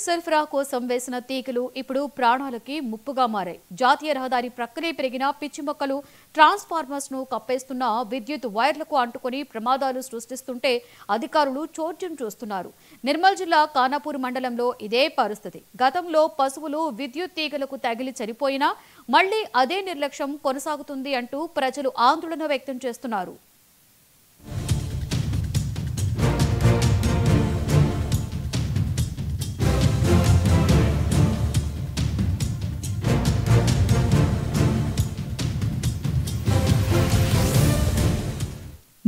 సరఫరా కోసం వేసిన తీగలు ఇప్పుడు ప్రాణాలకి ముప్పుగా మారాయి. జాతీయ రహదారి ప్రక్కనే పెరిగిన పిచ్చి మొక్కలు ట్రాన్స్ఫార్మర్స్ ను కప్పేస్తున్న విద్యుత్ వైర్లకు అంటుకొని ప్రమాదాలు సృష్టిస్తుంటే అధికారులు చోద్యం చూస్తున్నారు. నిర్మల్ జిల్లా ఖానాపూర్ మండలంలో ఇదే పరిస్థితి. గతంలో పశువులు విద్యుత్ తీగలకు తగిలి చనిపోయినా మళ్లీ అదే నిర్లక్ష్యం కొనసాగుతుంది అంటూ ప్రజలు ఆందోళన వ్యక్తం చేస్తున్నారు.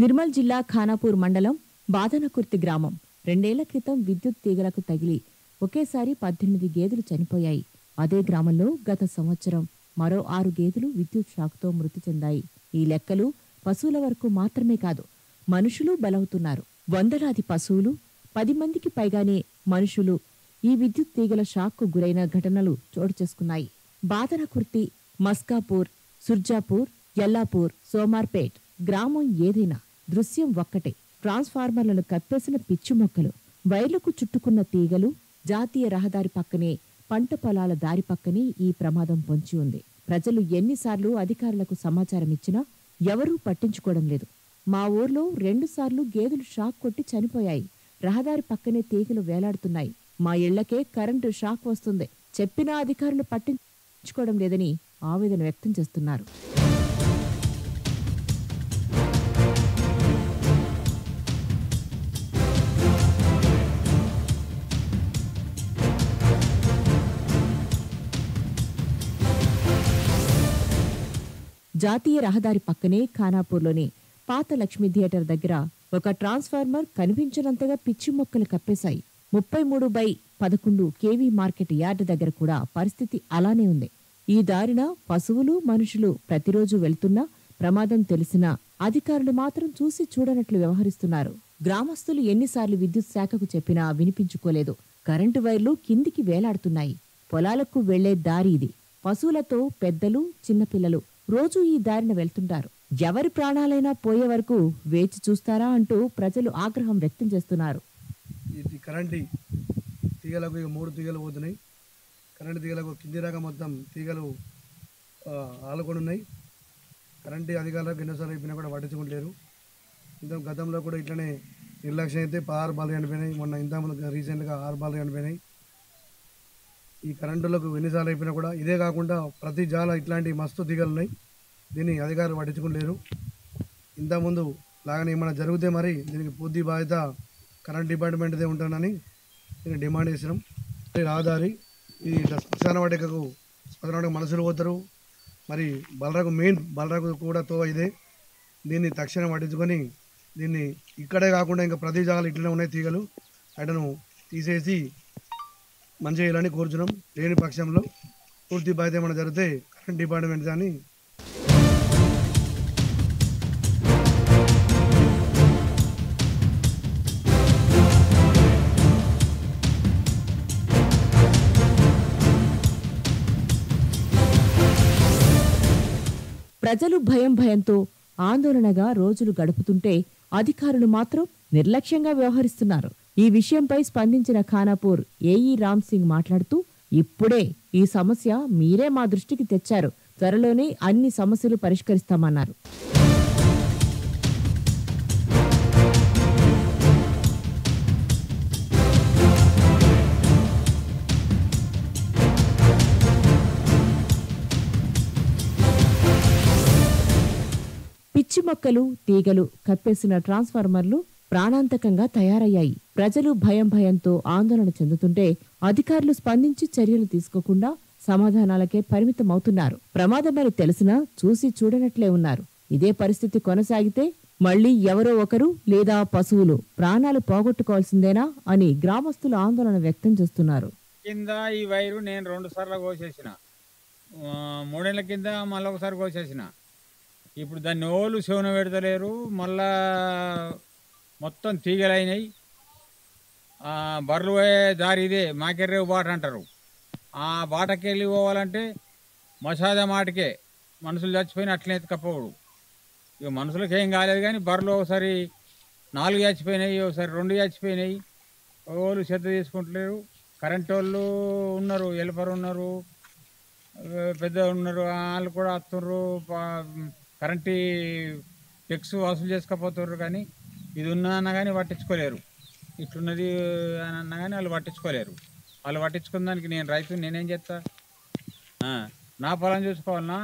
నిర్మల్ జిల్లా ఖానాపూర్ మండలం బాదనకుర్తి గ్రామం 2 ఏళ్ల క్రితం విద్యుత్ తీగలకు తగిలి ఒకేసారి 18 గేదెలు చనిపోయాయి. అదే గ్రామంలో గత సంవత్సరం మరో 6 గేదెలు విద్యుత్ షాక్తో మృతి చెందాయి. ఈ లెక్కలు పశువుల వరకు మాత్రమే కాదు, మనుషులు బలవుతున్నారు. వందలాది పశువులు, 10 మందికి పైగానే మనుషులు ఈ విద్యుత్ తీగల షాక్కు గురైన ఘటనలు చోటు చేసుకున్నాయి. బాదనకుర్తి, మస్కాపూర్, సుర్జాపూర్, యల్లాపూర్, సోమార్పేట్ గ్రామం ఏదైనా దృశ్యం ఒక్కటే. ట్రాన్స్ఫార్మర్లను కప్పేసిన పిచ్చి మొక్కలు, వైర్లకు చుట్టుకున్న తీగలు, జాతీయ రహదారి పక్కనే, పంట పొలాల దారి పక్కనే ఈ ప్రమాదం పొంచి ఉంది. ప్రజలు ఎన్నిసార్లు అధికారులకు సమాచారం ఇచ్చినా ఎవరూ పట్టించుకోవడం లేదు. మా ఊర్లో 2 సార్లు గేదెలు షాక్ కొట్టి చనిపోయాయి. రహదారి పక్కనే తీగలు వేలాడుతున్నాయి. మా ఇళ్లకే కరెంటు షాక్ వస్తుంది. చెప్పినా అధికారులు పట్టించుకోవడం లేదని ఆవేదన వ్యక్తం చేస్తున్నారు. జాతీయ రహదారి పక్కనే ఖానాపూర్లోని పాత లక్ష్మీ థియేటర్ దగ్గర ఒక ట్రాన్స్ఫార్మర్ కనిపించినంతగా పిచ్చి మొక్కలు కప్పేశాయి. 33/11 కేవీ మార్కెట్ యార్డ్ దగ్గర కూడా పరిస్థితి అలానే ఉంది. ఈ దారిన పశువులు, మనుషులు ప్రతిరోజు వెళ్తున్నా ప్రమాదం తెలిసినా అధికారులు మాత్రం చూసి చూడనట్లు వ్యవహరిస్తున్నారు. గ్రామస్తులు ఎన్నిసార్లు విద్యుత్ శాఖకు చెప్పినా వినిపించుకోలేదు. కరెంటు వైర్లు కిందికి వేలాడుతున్నాయి. పొలాలకు వెళ్లే దారి ఇది. పశువులతో పెద్దలు, చిన్నపిల్లలు రోజూ ఈ దారిన వెళ్తుంటారు. ఎవరి ప్రాణాలైనా పోయే వరకు వేచి చూస్తారా అంటూ ప్రజలు ఆగ్రహం వ్యక్తం చేస్తున్నారు. ఇది కరెంటు తీగలకు 3 తీగలు పోతున్నాయి. కరెంటు తీగలకు కింది రాగా మొత్తం తీగలు ఆలుకొని ఉన్నాయి. కరెంటు అధికారులకు ఎన్నోసార్లు అయిపోయినా కూడా పట్టించుకుంటలేరు. గతంలో కూడా ఇట్లనే నిర్లక్ష్యం అయితే 16 బాలు చనిపోయినాయి. మొన్న ఇంతకుముందు రీసెంట్గా 6 బాలు చనిపోయినాయి. ఈ కరెంటులకు ఎన్నిసార్లు అయిపోయినా కూడా ఇదే కాకుండా ప్రతి జాల ఇట్లాంటి మస్తు తీగలు ఉన్నాయి. దీన్ని అధికారులు పట్టించుకుంటలేరు. ఇంతకుముందు లాగానే ఏమైనా జరిగితే మరి దీనికి పూర్తి బాధ్యత కరెంట్ డిపార్ట్మెంట్దే ఉంటుందని దీన్ని డిమాండ్ చేసినాం. రహదారి ఈ శ్మశాన వాటికకు మనుషులు పోతారు. మరి బలరకు కూడా తోవ ఇదే. దీన్ని తక్షణం పట్టించుకొని దీన్ని ఇక్కడే కాకుండా ఇంకా ప్రతి జాగాలు ఇట్లనే ఉన్నాయి తీగలు. వాటిను తీసేసి మంచిగా చేయాలని కోరుచున్నాం. లేని పక్షంలో పూర్తి బాధ్యత ఏమైనా జరిగితే కరెంట్ డిపార్ట్మెంట్ కానీ ప్రజలు భయంతో ఆందోళనగా రోజులు గడుపుతుంటే అధికారులు మాత్రం నిర్లక్ష్యంగా వ్యవహరిస్తున్నారు. ఈ విషయంపై స్పందించిన ఖానాపూర్ ఏఈ రామ్ సింగ్ మాట్లాడుతూ, ఇప్పుడే ఈ సమస్య మీరే మా దృష్టికి తెచ్చారు, త్వరలోనే అన్ని సమస్యలు పరిష్కరిస్తామన్నారు. పిచ్చి మొక్కలు, తీగలు కప్పేసిన ట్రాన్స్ఫార్మర్లు ప్రాణాంతకంగా తయారయ్యాయి. ప్రజలు భయంతో ఆందోళన చెందుతుంటే అధికారులు స్పందించి చర్యలు తీసుకోకుండా సమాధానాలకే పరిమితమవుతున్నారు. ప్రమాదమని తెలిసినా చూసి చూడనట్లే ఉన్నారు. ఇదే పరిస్థితి కొనసాగితే మళ్లీ ఎవరో ఒకరు లేదా పశువులు ప్రాణాలు పోగొట్టుకోవాల్సిందేనా అని గ్రామస్తులు ఆందోళన వ్యక్తం చేస్తున్నారు. కింద ఈ వైరు నేను 2 సార్లు కోసేసిన, 3 ఏళ్ల కింద మళ్ళీ ఒకసారి కోసేసిన. ఇప్పుడు దాన్ని ఓలు శివన పెడతలేరు. మళ్ళా మొత్తం తీగలైనాయి. బర్రెలు పోయే దారి ఇదే, మాకెర్రేవు బాట అంటారు. ఆ బాటకి వెళ్ళి పోవాలంటే మసాద మాటకే మనుషులు చచ్చిపోయిన అట్లనే ఎత్తుకపోవడు. ఇక మనుషులకు ఏం కాలేదు కానీ బర్రెలు ఒకసారి 4 చచ్చిపోయినాయి, ఒకసారి 2 చచ్చిపోయినాయి. ఓలు శ్రద్ధ తీసుకుంటలేరు. కరెంట్ వాళ్ళు ఉన్నారు, హెల్పర్ ఉన్నారు, పెద్ద ఉన్నారు, వాళ్ళు కూడా వస్తుర్రు, కరెంటు టెక్స్ వసూలు చేసుకపోతుర్రు. కానీ ఇది ఉన్నదన్న కానీ పట్టించుకోలేరు, ఇట్లున్నది అని అన్నా కానీ వాళ్ళు పట్టించుకోలేరు. వాళ్ళు పట్టించుకున్న దానికి నేను రైతు నేనేం చేస్తా? నా పొలం చూసుకోవాలన్నా.